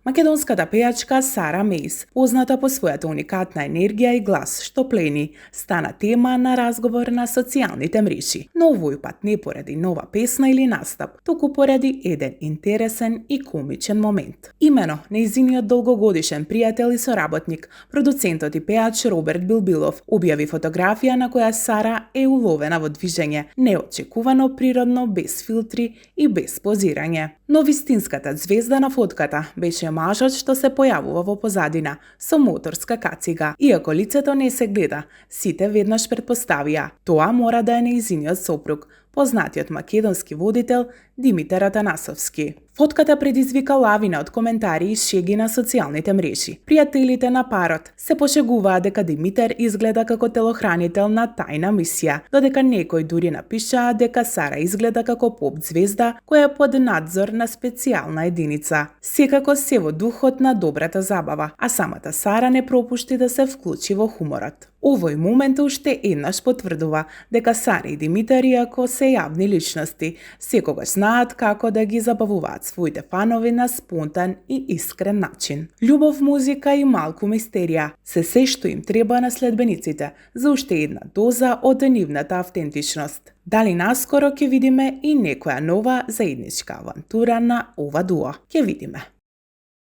Македонската пејачка Сара Мејс, позната по својата уникатна енергија и глас што плени, стана тема на разговор на социјалните мрежи. Но овој пат не поради нова песна или настап, туку поради еден интересен и комичен момент. Имено нејзиниот долгогодишен пријател и соработник, продуцентот и пејач Роберт Билбилов, објави фотографија на која Сара е уловена во движење, неочекувано природно, без филтри и без позирање. Но вистинската звезда на фотката беше мажот што се појавува во позадина со моторска кацига. Иако лицето не се гледа, сите веднаш претпоставија тоа мора да е нејзиниот сопруг, познатиот македонски водител Димитар Атанасовски. Фотката предизвика лавина од коментари и шеги на социјалните мрежи. Пријателите на парот се пошегуваа дека Димитар изгледа како телохранител на тајна мисија, додека некои дури напишаа дека Сара изгледа како поп звезда која е под надзор на специјална единица. Секако се во духот на добрата забава, а самата Сара не пропушти да се вклучи во хуморот. Овој момент уште еднаш потврдува дека Сара и Димитар, иако се јавни личности, секогаш знаат како да ги забавуваат своите фанови на спонтан и искрен начин. Љубов, музика и малку мистерија се што им треба на следбениците за уште една доза од нивната автентичност. Дали наскоро ќе видиме и некоја нова заедничка авантура на ова дуо? Ќе видиме.